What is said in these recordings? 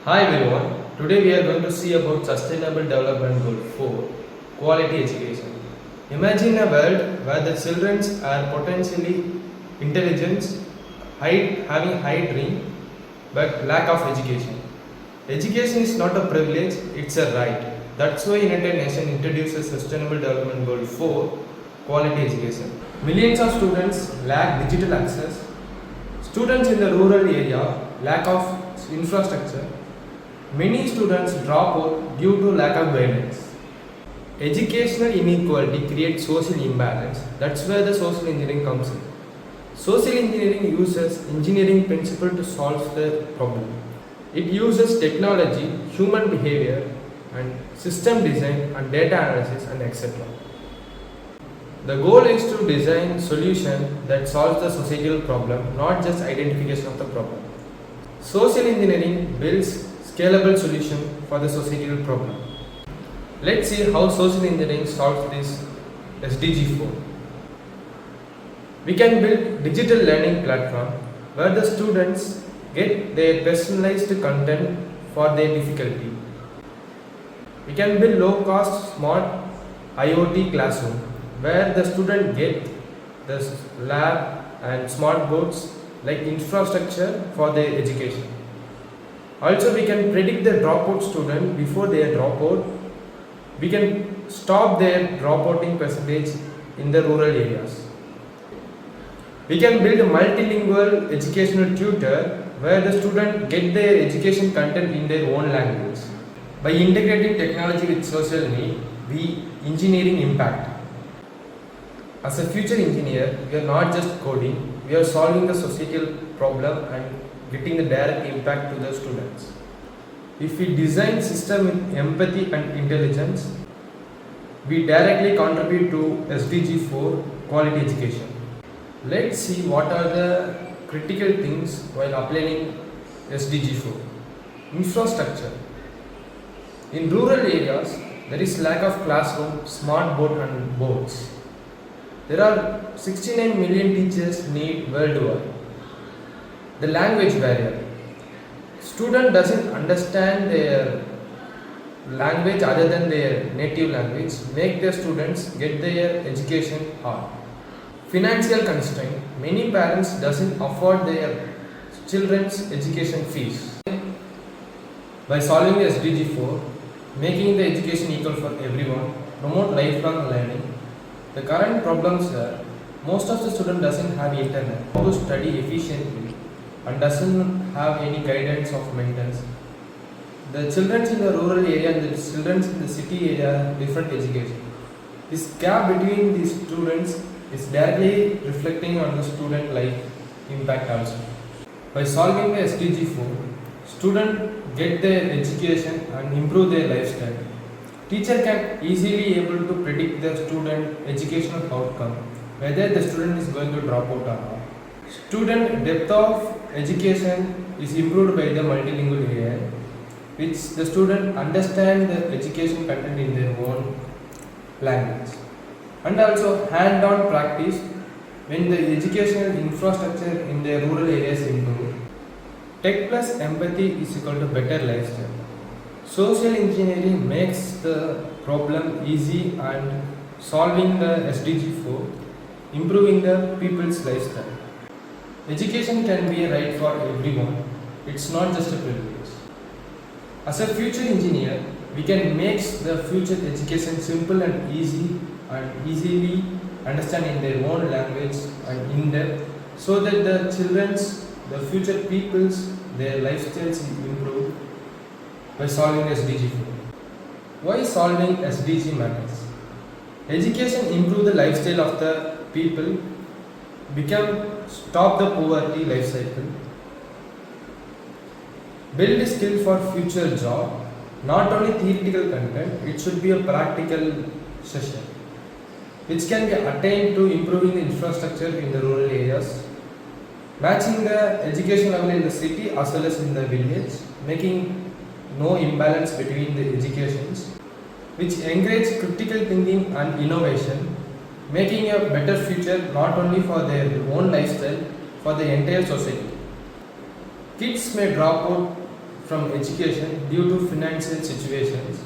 Hi everyone, today we are going to see about Sustainable Development Goal 4, Quality Education. Imagine a world where the children are potentially intelligent, having high dream, but lack of education. Education is not a privilege, it's a right. That's why United Nations introduces Sustainable Development Goal 4, Quality Education. Millions of students lack digital access. Students in the rural area lack of infrastructure. Many students drop out due to lack of guidance. Educational inequality creates social imbalance. That's where the social engineering comes in. Social engineering uses engineering principle to solve the problem. It uses technology, human behavior, and system design and data analysis and etc. The goal is to design solution that solves the societal problem, not just identification of the problem. Social engineering builds scalable solution for the societal problem. Let's see how social engineering solves this SDG 4. We can build digital learning platform where the students get their personalized content for their difficulty. We can build low cost smart IoT classroom where the student get the lab and smart boards like infrastructure for their education. Also, we can predict the dropout student before they drop out. We can stop their dropouting percentage in the rural areas. We can build a multilingual educational tutor where the student get their education content in their own language. By integrating technology with social need, we engineering impact. As a future engineer, we are not just coding, we are solving the societal problem and getting the direct impact to the students. If we design system with empathy and intelligence, we directly contribute to SDG 4 quality education. Let's see what are the critical things while applying SDG 4. Infrastructure. In rural areas, there is lack of classroom, smart board and boards. There are 69 million teachers need worldwide. The language barrier. Student doesn't understand their language other than their native language, make the students get their education hard. Financial constraint. Many parents doesn't afford their children's education fees. By solving the SDG 4, making the education equal for everyone, promote lifelong learning. The current problems are most of the student doesn't have internet, how to study efficiently, and doesn't have any guidance of mentors. The children in the rural area and the children in the city area have different education. This gap between these students is directly reflecting on the student life impact also. By solving the SDG 4, students get their education and improve their lifestyle. Teacher can easily able to predict the student educational outcome, whether the student is going to drop out or not. Student depth of education is improved by the multilingual AI, which the student understand the education content in their own language. And also hand-on practice when the educational infrastructure in the rural areas improve. Tech plus empathy is equal to better lifestyle. Social engineering makes the problem easy and solving the SDG 4, improving the people's lifestyle. Education can be a right for everyone, it's not just a privilege. As a future engineer, we can make the future education simple and easy and easily understand in their own language and in depth so that the children's, the future people's, their lifestyles improve by solving SDG 4. Why solving SDG matters? Education improve the lifestyle of the people, stop the poverty life cycle, build a skill for future job, not only theoretical content, it should be a practical session, which can be attained to improving the infrastructure in the rural areas, matching the education level in the city as well as in the village, making no imbalance between the educations, which encourage critical thinking and innovation, making a better future not only for their own lifestyle, for the entire society. Kids may drop out from education due to financial situations.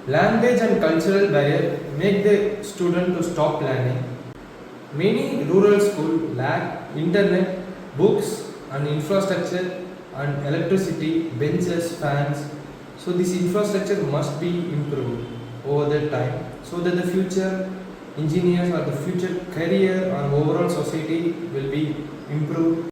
Language and cultural barrier make the student to stop learning. Many rural schools lack internet, books and infrastructure and electricity, benches, fans. So this infrastructure must be improved over the time so that the future engineers or the future career or overall society will be improved.